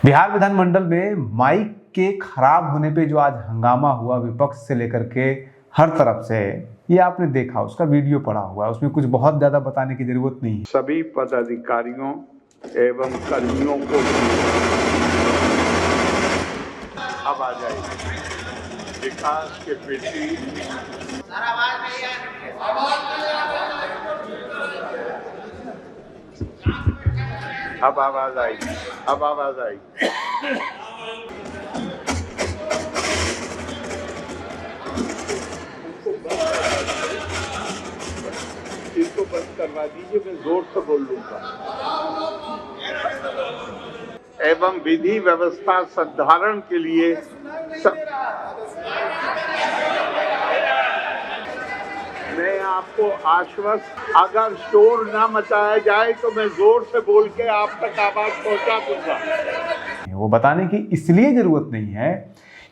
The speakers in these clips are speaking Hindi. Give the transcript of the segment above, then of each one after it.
बिहार विधानमंडल में माइक के खराब होने पे जो आज हंगामा हुआ विपक्ष से लेकर के हर तरफ से, ये आपने देखा, उसका वीडियो पड़ा हुआ है, उसमें कुछ बहुत ज्यादा बताने की जरूरत नहीं है। सभी पदाधिकारियों एवं कर्मियों को अब आ जाएगी विकास के प्रति अब आवाज आई, अब आवाज आई। इसको बंद करवा दीजिए, मैं जोर से बोल लूंगा। एवं विधि व्यवस्था संधारण के लिए मैं आपको आश्वस्त, अगर शोर ना मचाया जाए तो मैं जोर से बोल के आप तक आवाज पहुंचा दूंगा। वो बताने की इसलिए जरूरत नहीं है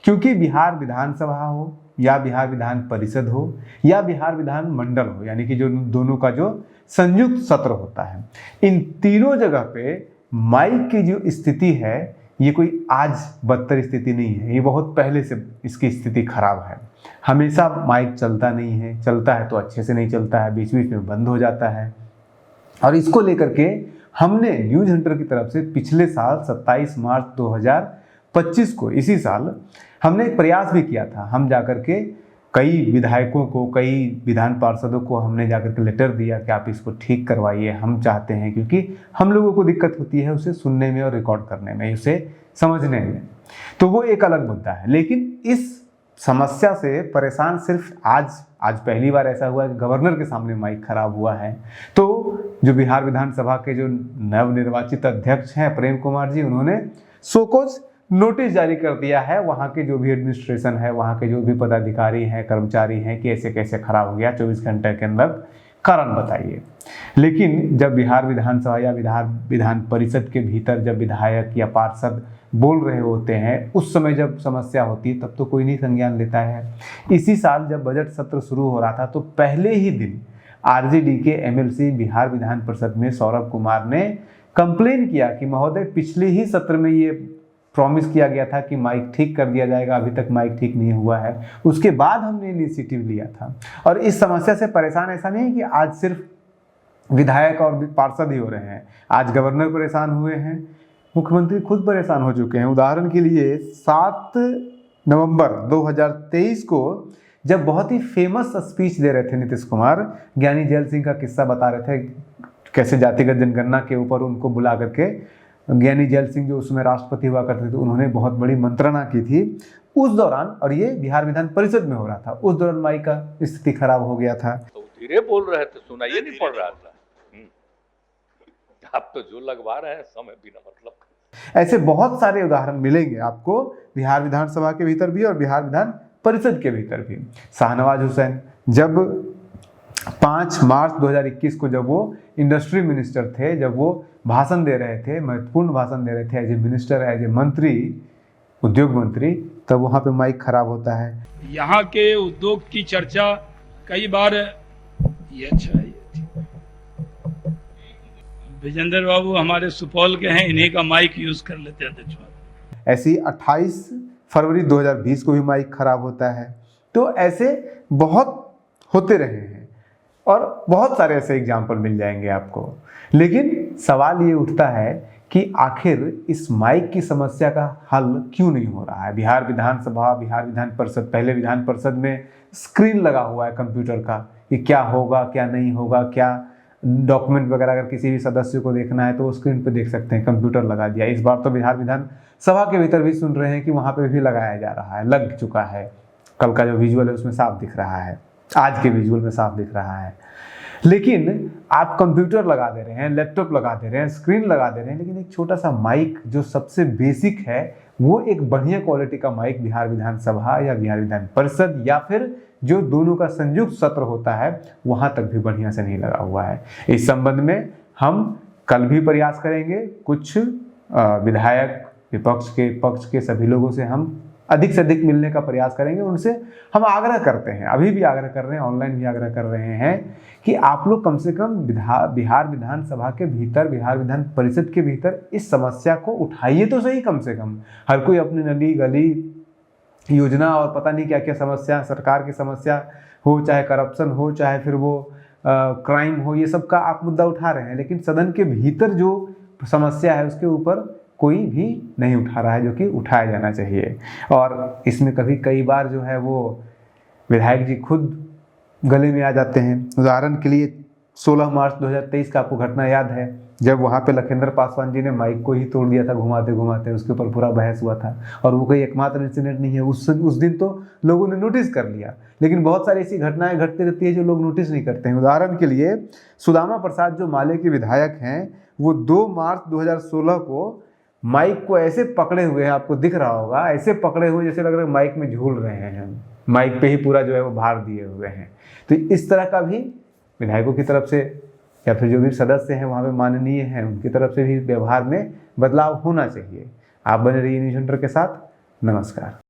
क्योंकि बिहार विधानसभा हो या बिहार विधान परिषद हो या बिहार विधान मंडल हो, यानी कि जो दोनों का जो संयुक्त सत्र होता है, इन तीनों जगह पे माइक की जो स्थिति है ये कोई आज बदतर स्थिति नहीं है, ये बहुत पहले से इसकी स्थिति खराब है। हमेशा माइक चलता नहीं है, चलता है तो अच्छे से नहीं चलता है, बीच बीच में बंद हो जाता है। और इसको लेकर के हमने न्यूज हंटर की तरफ से पिछले साल 27 मार्च 2025 को, इसी साल हमने एक प्रयास भी किया था। हम जाकर के कई विधायकों को, कई विधान पार्षदों को हमने जाकर के लेटर दिया कि आप इसको ठीक करवाइए, हम चाहते हैं, क्योंकि हम लोगों को दिक्कत होती है उसे सुनने में और रिकॉर्ड करने में, उसे समझने में। तो वो एक अलग मुद्दा है। लेकिन इस समस्या से परेशान सिर्फ आज पहली बार ऐसा हुआ कि गवर्नर के सामने माइक खराब हुआ है। तो जो बिहार विधानसभा के जो नवनिर्वाचित अध्यक्ष हैं प्रेम कुमार जी, उन्होंने शोकॉज नोटिस जारी कर दिया है वहाँ के जो भी एडमिनिस्ट्रेशन है, वहाँ के जो भी पदाधिकारी हैं, कर्मचारी हैं कि ऐसे कैसे खराब हो गया, 24 घंटे के अंदर कारण बताइए। लेकिन जब बिहार विधानसभा या विधान परिषद के भीतर जब विधायक या पार्षद बोल रहे होते हैं, उस समय जब समस्या होती है तब तो कोई नहीं संज्ञान लेता है। इसी साल जब बजट सत्र शुरू हो रहा था तो पहले ही दिन आरजेडी के एमएलसी बिहार विधान परिषद में सौरभ कुमार ने कंप्लेन किया कि महोदय, पिछले ही सत्र में ये प्रॉमिस किया गया था कि माइक ठीक कर दिया जाएगा, अभी तक माइक ठीक नहीं हुआ है। उसके बाद हमने इनिशिएटिव लिया था। और इस समस्या से परेशान ऐसा नहीं है कि आज सिर्फ विधायक और पार्षद ही हो रहे हैं, आज गवर्नर परेशान हुए हैं, मुख्यमंत्री खुद परेशान हो चुके हैं। उदाहरण के लिए 7 नवंबर 2023 को जब बहुत ही फेमस स्पीच दे रहे थे नीतीश कुमार, ज्ञानी जैल सिंह का किस्सा बता रहे थे, कैसे जातिगत जनगणना के ऊपर उनको बुला करके ज्ञानी जैल सिंह जो उसमें राष्ट्रपति हुआ करते थे, उन्होंने बहुत बड़ी मंत्रणा की थी उस दौरान, और ये बिहार विधान परिषद में हो रहा था। उस दौरान माइक का स्थिति खराब हो गया था। तो धीरे बोल रहे थे, सुनाइए नहीं पड़ रहा था। आप तो जो लगवा रहे हैं समय बिना मतलब। ऐसे बहुत सारे उदाहरण मिलेंगे आपको बिहार विधानसभा के भीतर भी और बिहार विधान परिषद के भीतर भी। शाहनवाज हुसैन जब 5 मार्च 2021 को जब वो इंडस्ट्री मिनिस्टर थे, जब वो भाषण दे रहे थे, महत्वपूर्ण भाषण दे रहे थे as a minister, as a मंत्री, उद्योग मंत्री, तब वहाँ पे माइक खराब होता है। यहाँ के उद्योग की चर्चा कई बार, ये अच्छा है, विजेंद्र बाबू हमारे सुपौल के हैं, इन्हीं का माइक यूज कर लेते हैं अध्यक्ष। ऐसी 28 फरवरी 2020 को भी माइक खराब होता है। तो ऐसे बहुत होते रहे हैं और बहुत सारे ऐसे एग्जाम्पल मिल जाएंगे आपको। लेकिन सवाल ये उठता है कि आखिर इस माइक की समस्या का हल क्यों नहीं हो रहा है। बिहार विधानसभा, बिहार विधान परिषद, पहले विधान परिषद में स्क्रीन लगा हुआ है कंप्यूटर का कि क्या होगा, क्या नहीं होगा, क्या डॉक्यूमेंट वगैरह अगर किसी भी सदस्य को देखना है तो वो स्क्रीन पे देख सकते हैं, कंप्यूटर लगा दिया। इस बार तो बिहार विधान सभा के भीतर भी सुन रहे हैं कि वहाँ पे भी लगाया जा रहा है, लग चुका है। कल का जो विजुअल है उसमें साफ दिख रहा है, आज के विजुअल में साफ दिख रहा है। लेकिन आप कंप्यूटर लगा दे रहे हैं, लैपटॉप लगा दे रहे हैं, स्क्रीन लगा दे रहे हैं, लेकिन एक छोटा सा माइक जो सबसे बेसिक है, वो एक बढ़िया क्वालिटी का माइक बिहार विधानसभा या बिहार विधान परिषद या फिर जो दोनों का संयुक्त सत्र होता है वहां तक भी बढ़िया से नहीं लगा हुआ है। इस संबंध में हम कल भी प्रयास करेंगे, कुछ विधायक, विपक्ष के, पक्ष के सभी लोगों से हम अधिक से अधिक मिलने का प्रयास करेंगे। उनसे हम आग्रह करते हैं, अभी भी आग्रह कर रहे हैं, ऑनलाइन भी आग्रह कर रहे हैं कि आप लोग कम से कम बिहार विधानसभा के भीतर, बिहार विधान परिषद के भीतर इस समस्या को उठाइए तो सही। कम से कम हर कोई अपनी नली गली योजना और पता नहीं क्या क्या समस्या, सरकार की समस्या हो, चाहे करप्शन हो, चाहे फिर वो क्राइम हो, ये सब का आप मुद्दा उठा रहे हैं, लेकिन सदन के भीतर जो समस्या है उसके ऊपर कोई भी नहीं उठा रहा है, जो कि उठाया जाना चाहिए। और इसमें कई बार जो है वो विधायक जी खुद गले में आ जाते हैं। उदाहरण के लिए 16 मार्च 2023 का आपको घटना याद है, जब वहाँ पे लखिंदर पासवान जी ने माइक को ही तोड़ दिया था घुमाते घुमाते, उसके ऊपर पूरा बहस हुआ था। और वो कोई एकमात्र इंसिडेंट नहीं है, उस दिन तो लोगों ने नोटिस कर लिया, लेकिन बहुत सारी ऐसी घटनाएं घटती रहती है जो लोग नोटिस नहीं करते हैं। उदाहरण के लिए सुदामा प्रसाद जो माले के विधायक हैं, वो 2 मार्च 2016 को माइक को ऐसे पकड़े हुए हैं, आपको दिख रहा होगा, ऐसे पकड़े हुए जैसे लग रहा है माइक में झूल रहे हैं, माइक पे ही पूरा जो है वो भार दिए हुए हैं। तो इस तरह का भी विधायकों की तरफ से या फिर जो भी सदस्य हैं वहाँ पे माननीय हैं, उनकी तरफ से भी व्यवहार में बदलाव होना चाहिए। आप बने रहिए न्यूज़ हंटर के साथ। नमस्कार।